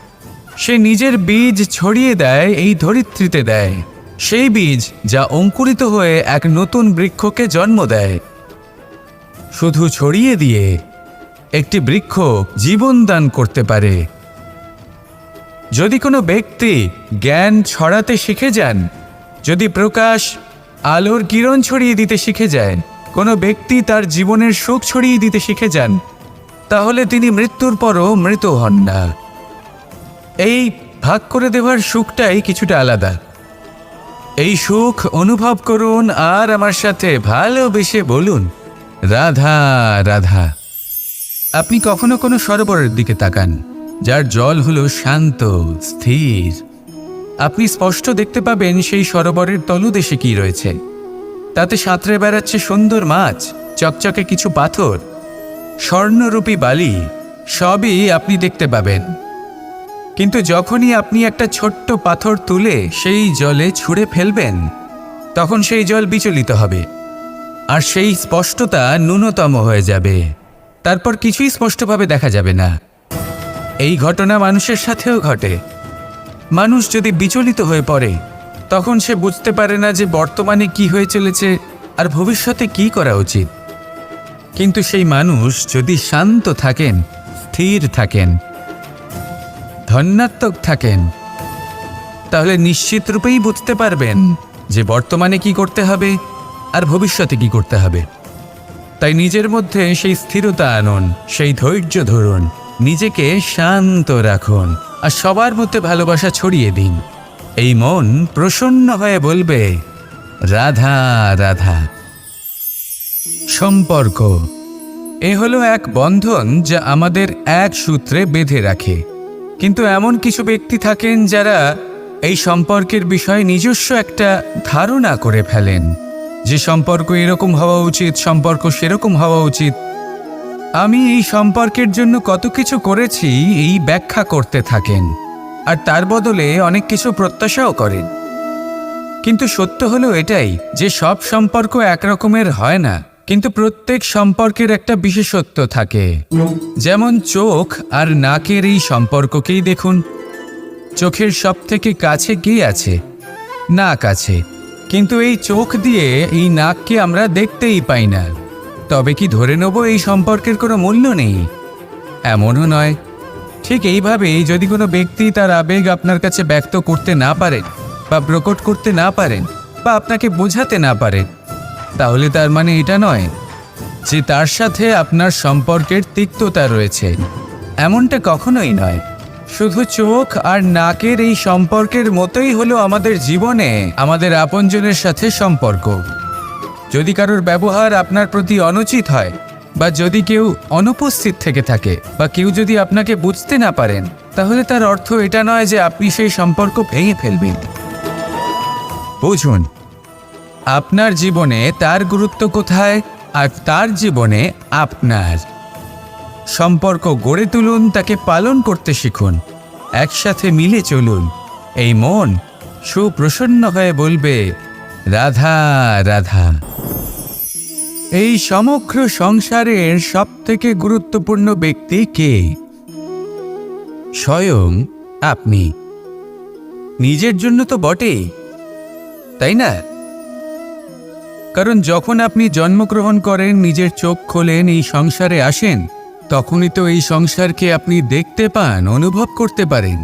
S1: সে নিজের বীজ ছড়িয়ে দেয়, এই ধরিত্রীতে দেয়, সেই বীজ যা অঙ্কুরিত হয়ে এক নতুন বৃক্ষকে জন্ম দেয়। শুধু ছড়িয়ে দিয়ে একটি বৃক্ষ জীবন দান করতে পারে। যদি কোনো ব্যক্তি জ্ঞান ছড়াতে শিখে যান, যদি প্রকাশ, আলোর কিরণ ছড়িয়ে দিতে শিখে যায়, কোনো ব্যক্তি তার জীবনের সুখ ছড়িয়ে দিতে শিখে যান, তাহলে তিনি মৃত্যুর পরও মৃত হন না। এই ভাগ করে দেওয়ার সুখটাই কিছুটা আলাদা। এই সুখ অনুভব করুন আর আমার সাথে ভালোবেসে বলুন, রাধা রাধা। আপনি কখনো কোনো সরোবরের দিকে তাকান, যার জল হলো শান্ত, স্থির। আপনি স্পষ্ট দেখতে পাবেন সেই সরোবরের তলদেশে কি রয়েছে। তাতে সাঁতরে বেড়াচ্ছে সুন্দর মাছ, চকচকে কিছু পাথর, স্বর্ণরূপী বালি, সবই আপনি দেখতে পাবেন। কিন্তু যখনই আপনি একটা ছোট্ট পাথর তুলে সেই জলে ছুঁড়ে ফেলবেন, তখন সেই জল বিচলিত হবে আর সেই স্পষ্টতা ন্যূনতম হয়ে যাবে। তারপর কিছুই স্পষ্টভাবে দেখা যাবে না। এই ঘটনা মানুষের সাথেও ঘটে। মানুষ যদি বিচলিত হয়ে পড়ে, তখন সে বুঝতে পারে না যে বর্তমানে কি হয়ে চলেছে আর ভবিষ্যতে কি করা উচিত। কিন্তু সেই মানুষ যদি শান্ত থাকেন, স্থির থাকেন, ধন্যাত্মক থাকেন, তাহলে নিশ্চিত রূপেই বুঝতে পারবেন যে বর্তমানে কি করতে হবে আর ভবিষ্যতে কি করতে হবে। তাই নিজের মধ্যে সেই স্থিরতা আনুন, সেই ধৈর্য ধরুন, নিজেকে শান্ত রাখুন আর সবার মধ্যে ভালোবাসা ছড়িয়ে দিন। এই মন প্রসন্ন হয়ে বলবে, রাধা রাধা। সম্পর্ক এ হলো এক বন্ধন যা আমাদের এক সূত্রে বেঁধে রাখে। কিন্তু এমন কিছু ব্যক্তি থাকেন যারা এই সম্পর্কের বিষয়ে নিজস্ব একটা ধারণা করে ফেলেন। যে সম্পর্ক এরকম হওয়া উচিত, সম্পর্ক সেরকম হওয়া উচিত। আমি এই সম্পর্কের জন্য কত কিছু করেছি এই ব্যাখ্যা করতে থাকেন, আর তার বদলে অনেক কিছু প্রত্যাশাও করেন। কিন্তু সত্য হলো এটাই যে সব সম্পর্ক একরকমের হয় না, কিন্তু প্রত্যেক সম্পর্কের একটা বিশেষত্ব থাকে। যেমন চোখ আর নাকের এই সম্পর্ককেই দেখুন। চোখের সব থেকে কাছে কে আছে? নাক আছে। কিন্তু এই চোখ দিয়ে এই নাককে আমরা দেখতেই পাই না। তবে কি ধরে নেব এই সম্পর্কের কোনো মূল্য নেই? এমনও নয়। ঠিক এইভাবেই যদি কোনো ব্যক্তি তার আবেগ আপনার কাছে ব্যক্ত করতে না পারেন, বা প্রকট করতে না পারেন, বা আপনাকে বোঝাতে না পারেন, তাহলে তার মানে এটা নয় যে তার সাথে আপনার সম্পর্কের তিক্ততা রয়েছে। এমনটা কখনোই নয়। শুধু চোখ আর নাকের এই সম্পর্কের মতোই হলো আমাদের জীবনে আমাদের আপনজনের সাথে সম্পর্ক। যদি কারোর ব্যবহার আপনার প্রতি অনুচিত হয়, বা যদি কেউ অনুপস্থিত থেকে থাকে, বা কেউ যদি আপনাকে বুঝতে না পারেন, তাহলে তার অর্থ এটা নয় যে আপনি সেই সম্পর্ক ভেঙে ফেলবেন। বুঝুন, আপনার জীবনে তার গুরুত্ব কোথায়, আর তার জীবনে আপনার। সম্পর্ক গড়ে তুলুন, তাকে পালন করতে শিখুন, একসাথে মিলে চলুন। এই মন সুপ্রসন্ন হয়ে বলবে, রাধা রাধা। এই সমগ্র সংসারের সবথেকে গুরুত্বপূর্ণ ব্যক্তি কে? স্বয়ং আপনি। নিজের জন্য তো বটেই, তাই না? কারণ যখন আপনি জন্মগ্রহণ করেন, নিজের চোখ খোলেন, এই সংসারে আসেন, তখনই তো এই সংসারকে আপনি দেখতে পান, অনুভব করতে পারেন।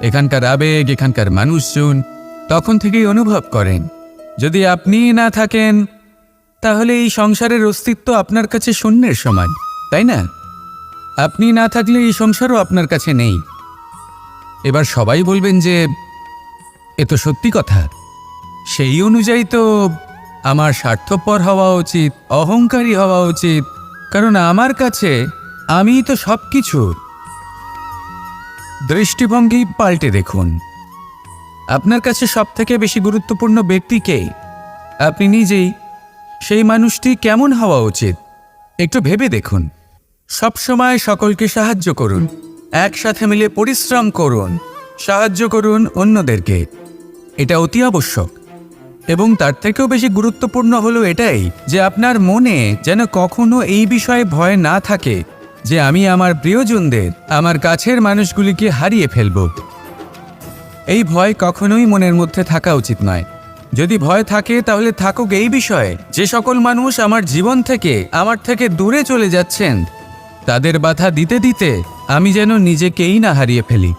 S1: এখানকার আবেগ, এখানকার মানুষজন তখন থেকেই অনুভব করেন। যদি আপনি না থাকেন, তাহলে এই সংসারের অস্তিত্ব আপনার কাছে শূন্যের সমান, তাই না? আপনি না থাকলে এই সংসারও আপনার কাছে নেই। এবার সবাই বলবেন যে এ তো সত্যি কথা। সেই অনুযায়ী তো আমার স্বার্থপর হওয়া উচিত, অহংকারী হওয়া উচিত, কারণ আমার কাছে আমিই তো সব কিছু। দৃষ্টিভঙ্গি পাল্টে দেখুন। আপনার কাছে সবথেকে বেশি গুরুত্বপূর্ণ ব্যক্তি কে? আপনি নিজেই। সেই মানুষটি কেমন হওয়া উচিত একটু ভেবে দেখুন। সবসময় সকলকে সাহায্য করুন, একসাথে মিলে পরিশ্রম করুন, সাহায্য করুন অন্যদেরকে। এটা অতি আবশ্যক। এবং তার থেকেও বেশি গুরুত্বপূর্ণ হলো এটাই যে আপনার মনে যেন কখনো এই বিষয়ে ভয় না থাকে যে আমি আমার প্রিয়জনদের, আমার কাছের মানুষগুলিকে হারিয়ে ফেলব। এই ভয় কখনোই মনের মধ্যে থাকা উচিত নয়। যদি ভয় থাকে তাহলে থাকুক এই বিষয়ে যে সকল মানুষ আমার জীবন থেকে, আমার থেকে দূরে চলে যাচ্ছেন, তাদের বাধা দিতে দিতে আমি যেন নিজেকেই না হারিয়ে ফেলি,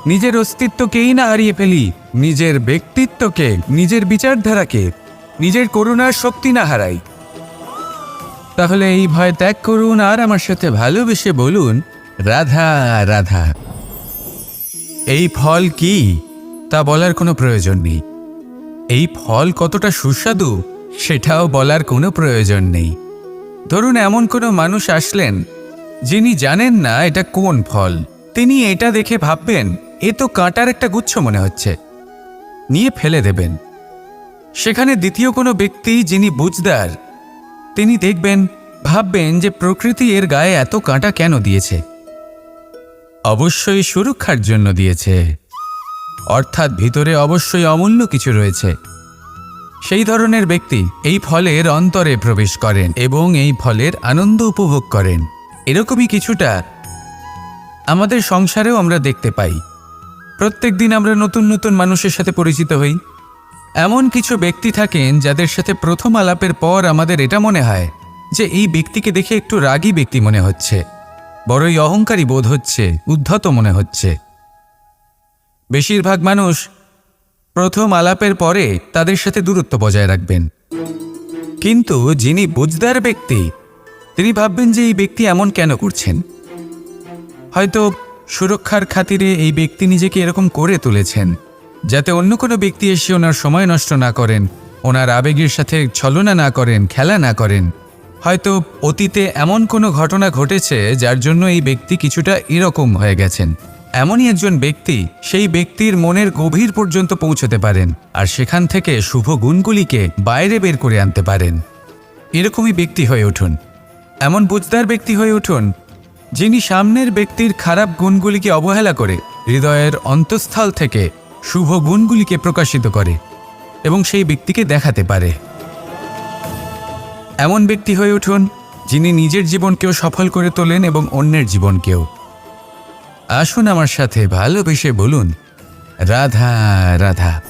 S1: নিজের অস্তিত্বকেই না হারিয়ে ফেলি, নিজের ব্যক্তিত্বকে, নিজের বিচারধারাকে, নিজের করুণার শক্তি না হারাই। তাহলে এই ভয় ত্যাগ করুন আর আমার সাথে ভালোবেসে বলুন, রাধা রাধা। এই ফল কি তা বলার কোনো প্রয়োজন নেই। এই ফল কতটা সুস্বাদু সেটাও বলার কোনো প্রয়োজন নেই। ধরুন এমন কোনো মানুষ আসলেন যিনি জানেন না এটা কোন ফল। তিনি এটা দেখে ভাববেন এ তো কাঁটার একটা গুচ্ছ মনে হচ্ছে, নিয়ে ফেলে দেবেন। সেখানে দ্বিতীয় কোনো ব্যক্তি যিনি বুঝদার, তিনি দেখবেন, ভাববেন যে প্রকৃতি এর গায়ে এত কাঁটা কেন দিয়েছে? অবশ্যই সুরক্ষার জন্য দিয়েছে, অর্থাৎ ভিতরে অবশ্যই অমূল্য কিছু রয়েছে। সেই ধরনের ব্যক্তি এই ফলের অন্তরে প্রবেশ করেন এবং এই ফলের আনন্দ উপভোগ করেন। এরকমই কিছুটা আমাদের সংসারেও আমরা দেখতে পাই। প্রত্যেক দিন আমরা নতুন নতুন মানুষের সাথে পরিচিত হই। এমন কিছু ব্যক্তি থাকেন যাদের সাথে প্রথম আলাপের পর আমাদের এটা মনে হয় যে এই ব্যক্তিকে দেখে একটু রাগী ব্যক্তি মনে হচ্ছে, বড়ই অহংকারী বোধ হচ্ছে, উদ্ধত মনে হচ্ছে। বেশিরভাগ মানুষ প্রথম আলাপের পরে তাদের সাথে দূরত্ব বজায় রাখবেন। কিন্তু যিনি বুঝদার ব্যক্তি, তিনি ভাববেন যে এই ব্যক্তি এমন কেন করছেন। হয়তো সুরক্ষার খাতিরে এই ব্যক্তি নিজেকে এরকম করে তুলেছেন যাতে অন্য কোনো ব্যক্তি এসে ওনার সময় নষ্ট না করেন, ওনার আবেগের সাথে ছলনা না করেন, খেলা না করেন। হয়তো অতীতে এমন কোনো ঘটনা ঘটেছে যার জন্য এই ব্যক্তি কিছুটা এরকম হয়ে গেছেন। এমনই একজন ব্যক্তি সেই ব্যক্তির মনের গভীর পর্যন্ত পৌঁছতে পারেন আর সেখান থেকে শুভ গুণগুলিকে বাইরে বের করে আনতে পারেন। এরকমই ব্যক্তি হয়ে উঠুন, এমন বুঝদার ব্যক্তি হয়ে উঠুন যিনি সামনের ব্যক্তির খারাপ গুণগুলিকে অবহেলা করে হৃদয়ের অন্তঃস্থল থেকে শুভ গুণগুলিকে প্রকাশিত করে এবং সেই ব্যক্তিকে দেখাতে পারে। এমন ব্যক্তি হয়ে উঠুন যিনি নিজের জীবনকেও সফল করে তোলেন এবং অন্যের জীবনকেও। আসুন আমার সাথে ভালোবেসে বলুন রাধা রাধা।